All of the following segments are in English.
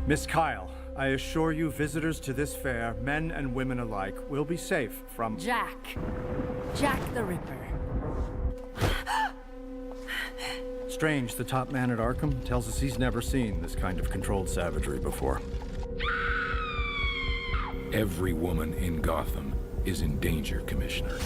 Miss Kyle, I assure you visitors to this fair, men and women alike, will be safe from... Jack the Ripper. Strange, the top man at Arkham tells us he's never seen this kind of controlled savagery before. Every woman in Gotham is in danger, Commissioner.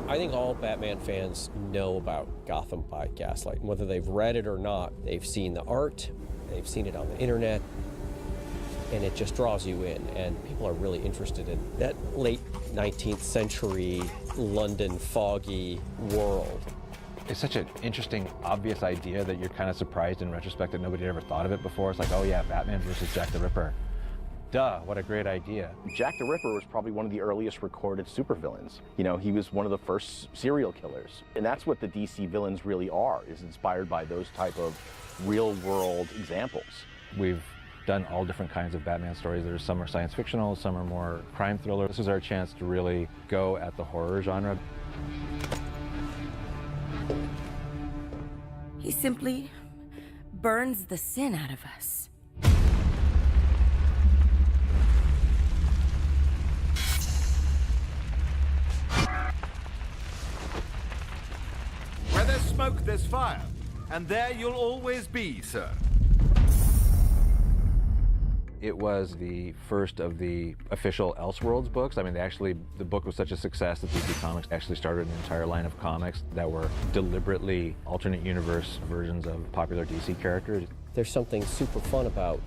I think all Batman fans know about Gotham by Gaslight. Whether they've read it or not, they've seen the art, they've seen it on the internet, and it just draws you in. And people are really interested in that late 19th century London foggy world. It's such an interesting, obvious idea that you're kind of surprised in retrospect that nobody had ever thought of it before. It's like, oh yeah, Batman versus Jack the Ripper. Duh, what a great idea. Jack the Ripper was probably one of the earliest recorded supervillains. You know, he was one of the first serial killers. And that's what the DC villains really are, is inspired by those type of real-world examples. We've done all different kinds of Batman stories. There's some are science fictional, some are more crime thriller. This is our chance to really go at the horror genre. He simply burns the sin out of us. Where there's smoke, there's fire. And there you'll always be, sir. It was the first of the official Elseworlds books. I mean, the book was such a success that DC Comics actually started an entire line of comics that were deliberately alternate universe versions of popular DC characters. There's something super fun about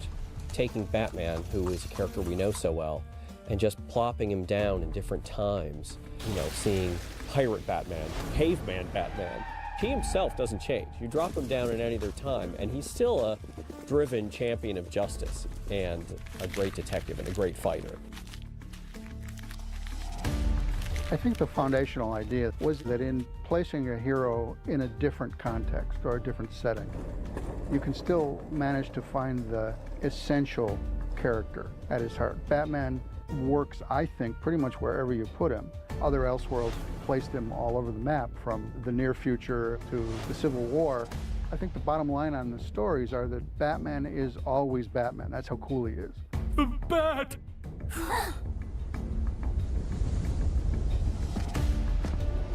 taking Batman, who is a character we know so well, and just plopping him down in different times. You know, seeing Pirate Batman, Caveman Batman. He himself doesn't change. You drop him down at any other time, and he's still a driven champion of justice and a great detective and a great fighter. I think the foundational idea was that in placing a hero in a different context or a different setting, you can still manage to find the essential character at his heart. Batman works, I think, pretty much wherever you put him. Other Elseworlds placed him all over the map, from the near future to the Civil War. I think the bottom line on the stories are that Batman is always Batman. That's how cool he is. Bat!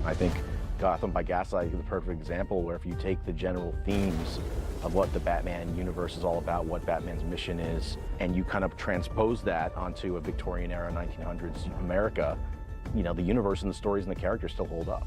I think Gotham by Gaslight is the perfect example where if you take the general themes of what the Batman universe is all about, what Batman's mission is, and you kind of transpose that onto a Victorian era 1900s America, you know, the universe and the stories and the characters still hold up.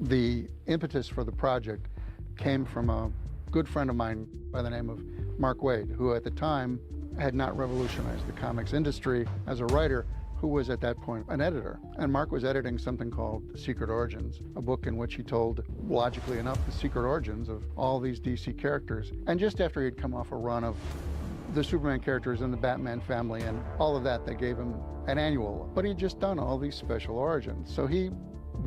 The impetus for the project came from a good friend of mine by the name of Mark Waid, who at the time had not revolutionized the comics industry as a writer, who was at that point an editor. And Mark was editing something called The Secret Origins, a book in which he told, logically enough, the secret origins of all these DC characters. And just after he'd come off a run of the Superman characters and the Batman family and all of that, they gave him an annual. But he'd just done all these special origins. So he,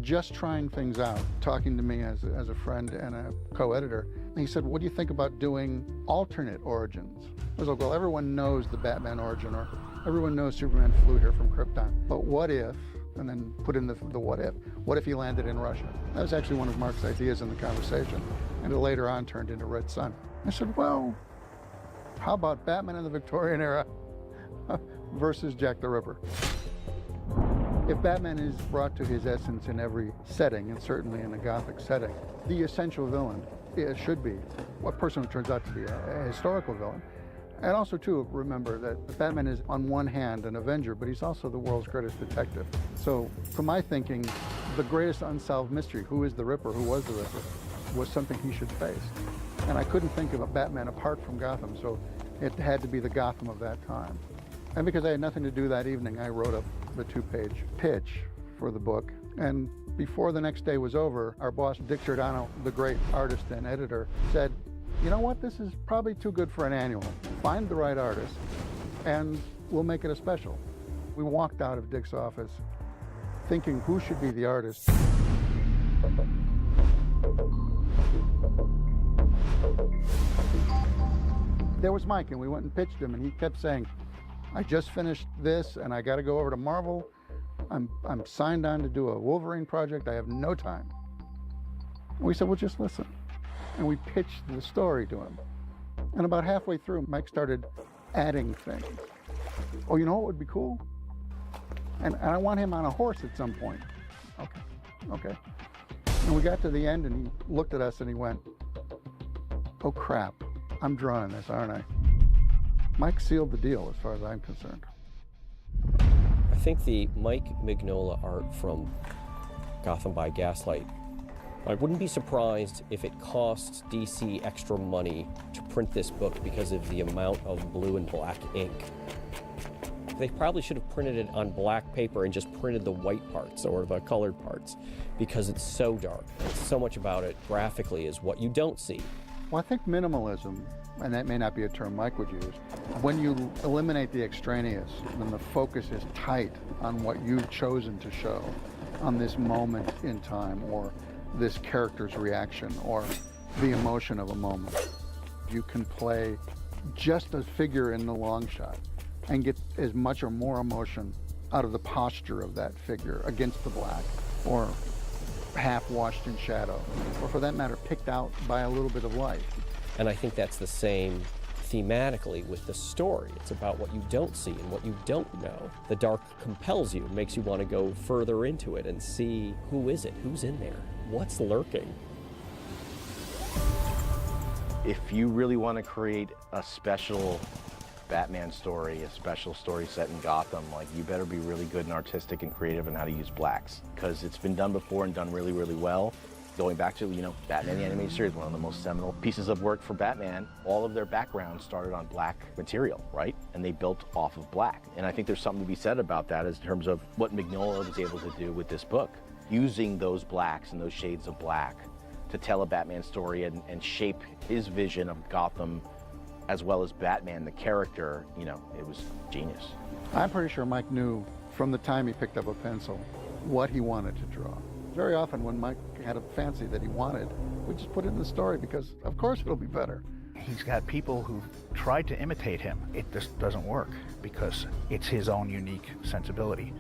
just trying things out, talking to me as a friend and a co-editor, he said, what do you think about doing alternate origins? I was like, well, everyone knows the Batman origin, or everyone knows Superman flew here from Krypton. But what if, and then put in the what if he landed in Russia? That was actually one of Mark's ideas in the conversation, and it later on turned into Red Sun. I said, well, how about Batman in the Victorian era versus Jack the Ripper? If Batman is brought to his essence in every setting, and certainly in a Gothic setting, the essential villain should be a person who turns out to be a historical villain. And also, too, remember that Batman is, on one hand, an Avenger, but he's also the world's greatest detective. So, to my thinking, the greatest unsolved mystery, who is the Ripper, who was the Ripper, was something he should face. And I couldn't think of a Batman apart from Gotham, so it had to be the Gotham of that time. And because I had nothing to do that evening, I wrote up the 2-page pitch for the book. And before the next day was over, our boss, Dick Giordano, the great artist and editor, said, you know what, this is probably too good for an annual. Find the right artist, and we'll make it a special. We walked out of Dick's office thinking who should be the artist. There was Mike, and we went and pitched him, and he kept saying, I just finished this and I got to go over to Marvel. I'm signed on to do a Wolverine project. I have no time. And we said, well, just listen. And we pitched the story to him. And about halfway through, Mike started adding things. Oh, you know what would be cool? And I want him on a horse at some point. Okay. And we got to the end and he looked at us and he went, oh crap, I'm drawing this, aren't I? Mike sealed the deal as far as I'm concerned. I think the Mike Mignola art from Gotham by Gaslight, I wouldn't be surprised if it costs DC extra money to print this book because of the amount of blue and black ink. They probably should have printed it on black paper and just printed the white parts or the colored parts because it's so dark. So much about it graphically is what you don't see. Well, I think minimalism, and that may not be a term Mike would use, when you eliminate the extraneous, when the focus is tight on what you've chosen to show, on this moment in time, or this character's reaction, or the emotion of a moment, you can play just a figure in the long shot and get as much or more emotion out of the posture of that figure against the black, or half washed in shadow, or for that matter, picked out by a little bit of light. And I think that's the same thematically with the story. It's about what you don't see and what you don't know. The dark compels you, makes you want to go further into it and see who is it, who's in there, what's lurking. If you really want to create a special Batman story, a special story set in Gotham, like, you better be really good and artistic and creative in how to use blacks, because it's been done before and done really, really well. Going back to, Batman the Animated Series, one of the most seminal pieces of work for Batman, all of their backgrounds started on black material, right? And they built off of black. And I think there's something to be said about that in terms of what Mignola was able to do with this book, using those blacks and those shades of black to tell a Batman story and shape his vision of Gotham, as well as Batman, the character. It was genius. I'm pretty sure Mike knew from the time he picked up a pencil what he wanted to draw. Very often when Mike had a fancy that he wanted, we just put it in the story because of course it'll be better. He's got people who've tried to imitate him. It just doesn't work because it's his own unique sensibility.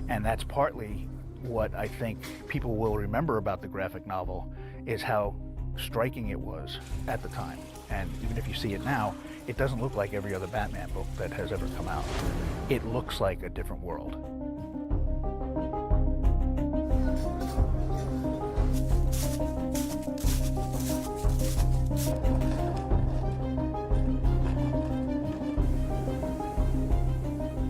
And that's partly what I think people will remember about the graphic novel, is how striking it was at the time. And even if you see it now, it doesn't look like every other Batman book that has ever come out. It looks like a different world.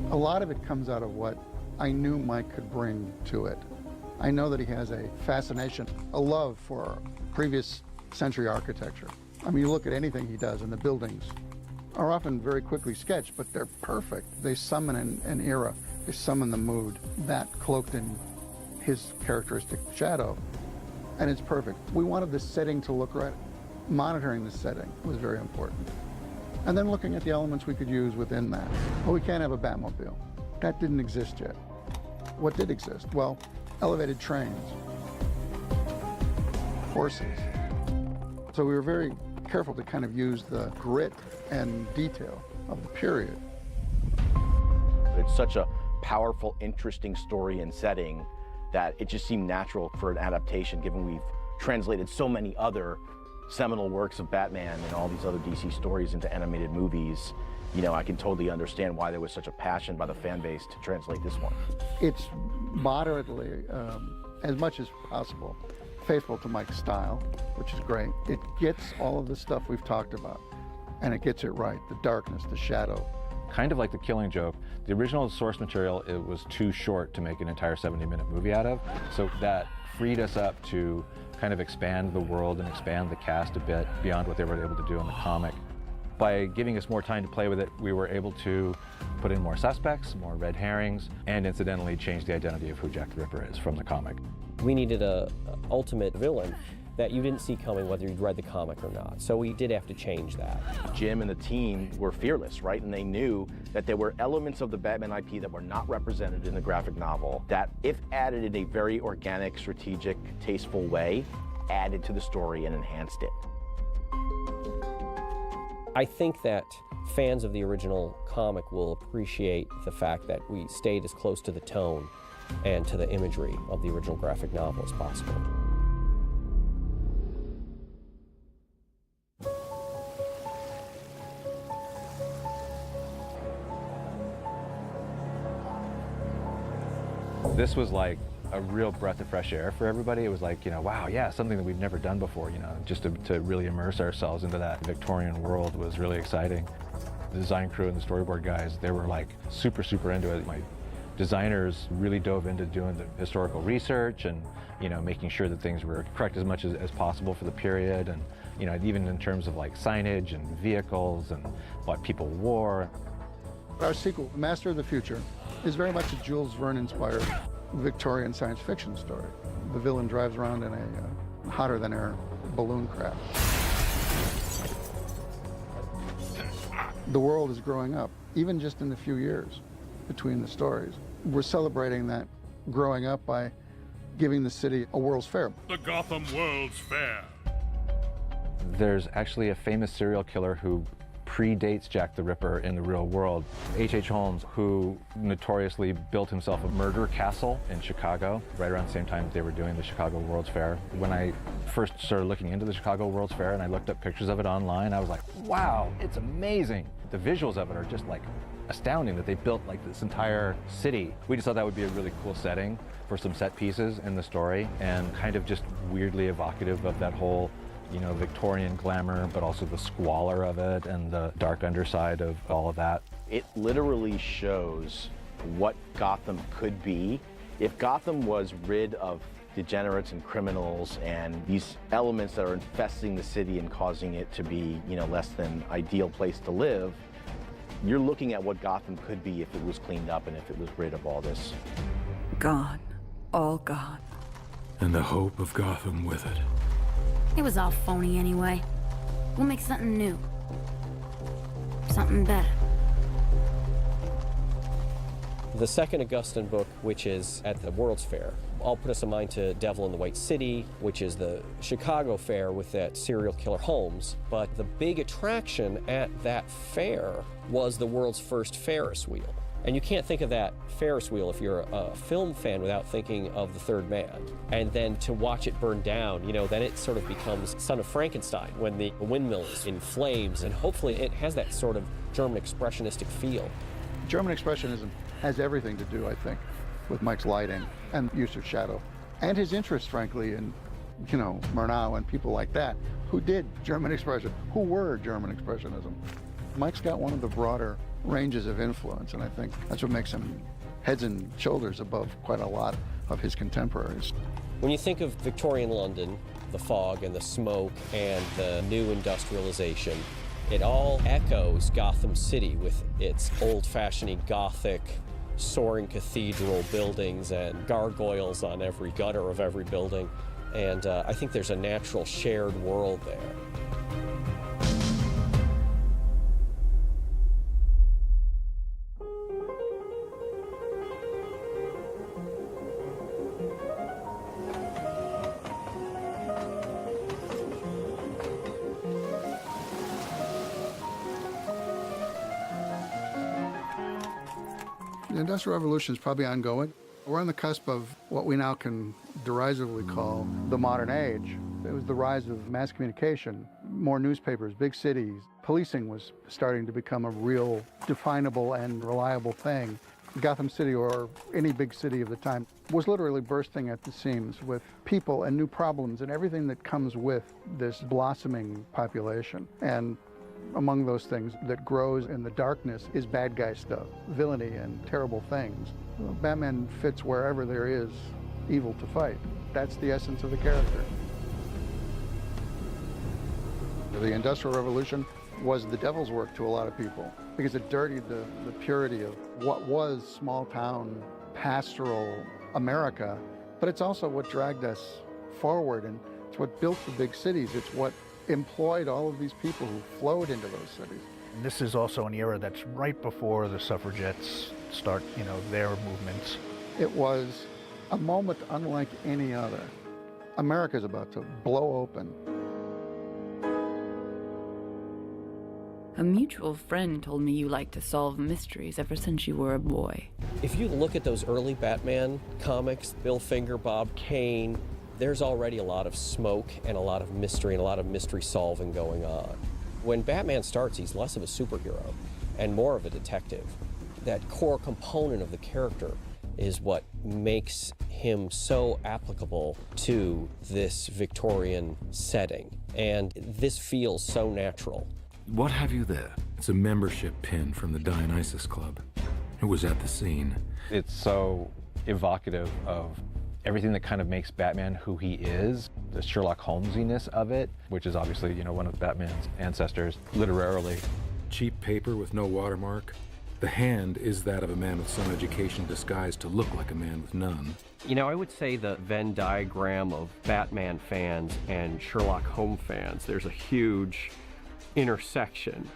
A lot of it comes out of what I knew Mike could bring to it. I know that he has a fascination, a love for previous century architecture. I mean, you look at anything he does, and the buildings are often very quickly sketched, but they're perfect. They summon an era, they summon the mood, that cloaked in his characteristic shadow, and it's perfect. We wanted the setting to look right. Monitoring the setting was very important. And then looking at the elements we could use within that. Well, we can't have a Batmobile. That didn't exist yet. What did exist? Well, elevated trains, horses. So we were very careful to kind of use the grit and detail of the period. It's such a powerful, interesting story and setting that it just seemed natural for an adaptation, given we've translated so many other seminal works of Batman and all these other DC stories into animated movies. I can totally understand why there was such a passion by the fan base to translate this one. It's moderately, as much as possible, faithful to Mike's style, which is great. It gets all of the stuff we've talked about, and it gets it right, the darkness, the shadow. Kind of like The Killing Joke, the original source material, it was too short to make an entire 70-minute movie out of, so that freed us up to kind of expand the world and expand the cast a bit beyond what they were able to do in the comic. By giving us more time to play with it, we were able to put in more suspects, more red herrings, and incidentally change the identity of who Jack the Ripper is from the comic. We needed a ultimate villain that you didn't see coming whether you'd read the comic or not. So we did have to change that. Jim and the team were fearless, right? And they knew that there were elements of the Batman IP that were not represented in the graphic novel that, if added in a very organic, strategic, tasteful way, added to the story and enhanced it. I think that fans of the original comic will appreciate the fact that we stayed as close to the tone and to the imagery of the original graphic novel as possible. This was like a real breath of fresh air for everybody. It was like, wow, yeah, something that we've never done before, just to really immerse ourselves into that Victorian world was really exciting. The design crew and the storyboard guys, they were like super, super into it. My designers really dove into doing the historical research and, making sure that things were correct as much as possible for the period. And, even in terms of like signage and vehicles and what people wore. Our sequel, Master of the Future, is very much a Jules Verne-inspired Victorian science fiction story. The villain drives around in a hotter-than-air balloon craft. The world is growing up, even just in the few years between the stories. We're celebrating that growing up by giving the city a World's Fair. The Gotham World's Fair. There's actually a famous serial killer who predates Jack the Ripper in the real world. H.H. Holmes, who notoriously built himself a murder castle in Chicago, right around the same time they were doing the Chicago World's Fair. When I first started looking into the Chicago World's Fair and I looked up pictures of it online, I was like, wow, it's amazing. The visuals of it are just like astounding that they built like this entire city. We just thought that would be a really cool setting for some set pieces in the story and kind of just weirdly evocative of that whole Victorian glamour, but also the squalor of it and the dark underside of all of that. It literally shows what Gotham could be if Gotham was rid of degenerates and criminals and these elements that are infesting the city and causing it to be, less than ideal place to live. You're looking at what Gotham could be if it was cleaned up and if it was rid of all this. Gone. All gone. And the hope of Gotham with it. It was all phony anyway. We'll make something new. Something better. The second Augustan book, which is at the World's Fair, I'll put us in mind to Devil in the White City, which is the Chicago fair with that serial killer Holmes. But the big attraction at that fair was the world's first Ferris wheel. And you can't think of that Ferris wheel if you're a film fan without thinking of The Third Man. And then to watch it burn down, then it sort of becomes Son of Frankenstein when the windmill is in flames, and hopefully it has that sort of German expressionistic feel. German expressionism has everything to do, I think, with Mike's lighting and use of shadow. And his interest, frankly, in, Murnau and people like that, who did German expression, who were German expressionism. Mike's got one of the broader ranges of influence, and I think that's what makes him heads and shoulders above quite a lot of his contemporaries. When you think of Victorian London, the fog and the smoke and the new industrialization, it all echoes Gotham City with its old-fashioned Gothic, soaring cathedral buildings and gargoyles on every gutter of every building. And I think there's a natural shared world there. The Industrial Revolution is probably ongoing. We're on the cusp of what we now can derisively call the modern age. It was the rise of mass communication, more newspapers, big cities. Policing was starting to become a real definable and reliable thing. Gotham City, or any big city of the time, was literally bursting at the seams with people and new problems and everything that comes with this blossoming population. And among those things that grows in the darkness is bad guy stuff, villainy and terrible things. Batman fits wherever there is evil to fight. That's the essence of the character. The Industrial Revolution was the devil's work to a lot of people because it dirtied the purity of what was small-town, pastoral America, but it's also what dragged us forward, and it's what built the big cities. It's what employed all of these people who flowed into those cities. And this is also an era that's right before the suffragettes start, their movements. It was a moment unlike any other. America's about to blow open. A mutual friend told me you like to solve mysteries ever since you were a boy. If you look at those early Batman comics, Bill Finger, Bob Kane, there's already a lot of smoke and a lot of mystery and a lot of mystery solving going on. When Batman starts, he's less of a superhero and more of a detective. That core component of the character is what makes him so applicable to this Victorian setting. And this feels so natural. What have you there? It's a membership pin from the Dionysus Club. It was at the scene. It's so evocative of everything that kind of makes Batman who he is, the Sherlock Holmesiness of it, which is obviously, you know, one of Batman's ancestors, literarily. Cheap paper with no watermark. The hand is that of a man with some education disguised to look like a man with none. You know, I would say the Venn diagram of Batman fans and Sherlock Holmes fans, there's a huge intersection.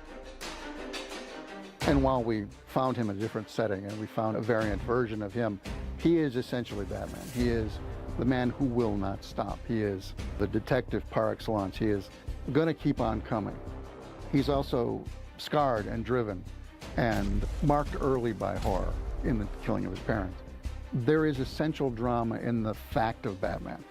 And while we found him in a different setting and we found a variant version of him, he is essentially Batman. He is the man who will not stop. He is the detective par excellence. He is going to keep on coming. He's also scarred and driven and marked early by horror in the killing of his parents. There is essential drama in the fact of Batman.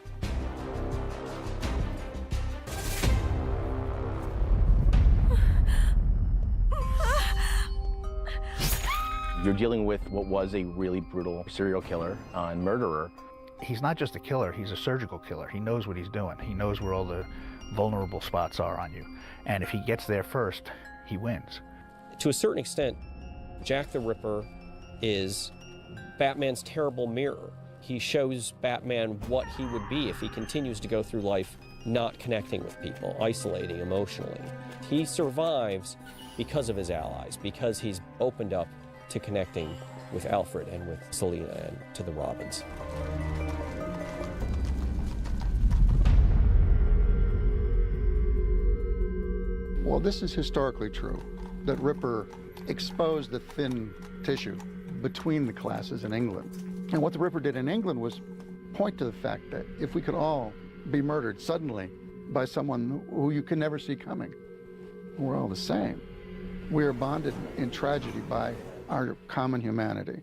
You're dealing with what was a really brutal serial killer and murderer. He's not just a killer, he's a surgical killer. He knows what he's doing. He knows where all the vulnerable spots are on you. And if he gets there first, he wins. To a certain extent, Jack the Ripper is Batman's terrible mirror. He shows Batman what he would be if he continues to go through life not connecting with people, isolating emotionally. He survives because of his allies, because he's opened up to connecting with Alfred and with Selina and to the Robins. Well, this is historically true, that Ripper exposed the thin tissue between the classes in England. And what the Ripper did in England was point to the fact that if we could all be murdered suddenly by someone who you can never see coming, we're all the same. We are bonded in tragedy by our common humanity.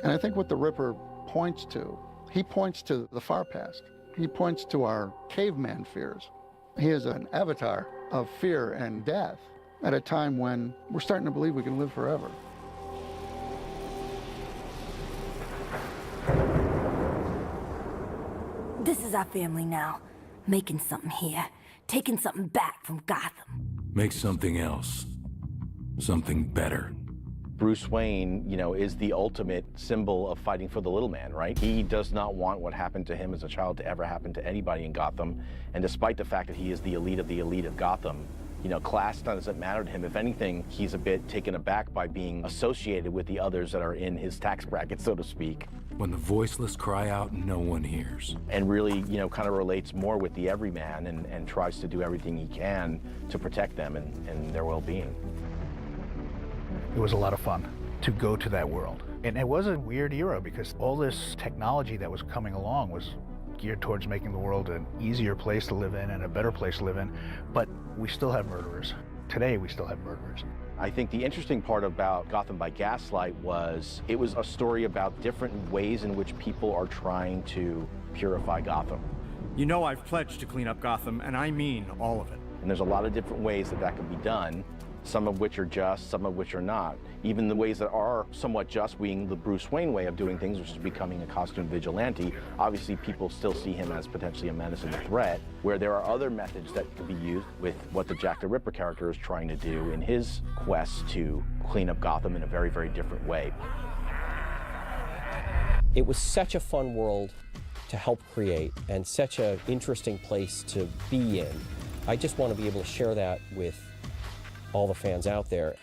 And I think what the Ripper points to, he points to the far past. He points to our caveman fears. He is an avatar of fear and death at a time when we're starting to believe we can live forever. This is our family now. Making something here. Taking something back from Gotham. Make something else. Something better. Bruce Wayne, you know, is the ultimate symbol of fighting for the little man, right? He does not want what happened to him as a child to ever happen to anybody in Gotham. And despite the fact that he is the elite of Gotham, you know, class doesn't matter to him. If anything, he's a bit taken aback by being associated with the others that are in his tax bracket, so to speak. When the voiceless cry out, no one hears. And really, you know, kind of relates more with the everyman and tries to do everything he can to protect them and their well-being. It was a lot of fun to go to that world. And it was a weird era because all this technology that was coming along was geared towards making the world an easier place to live in and a better place to live in, but we still have murderers. Today, we still have murderers. I think the interesting part about Gotham by Gaslight was it was a story about different ways in which people are trying to purify Gotham. You know I've pledged to clean up Gotham, and I mean all of it. And there's a lot of different ways that that can be done, some of which are just, some of which are not. Even the ways that are somewhat just being the Bruce Wayne way of doing things, which is becoming a costume vigilante. Obviously, people still see him as potentially a menace and a threat, where there are other methods that can be used with what the Jack the Ripper character is trying to do in his quest to clean up Gotham in a very, very different way. It was such a fun world to help create and such an interesting place to be in. I just want to be able to share that with all the fans out there.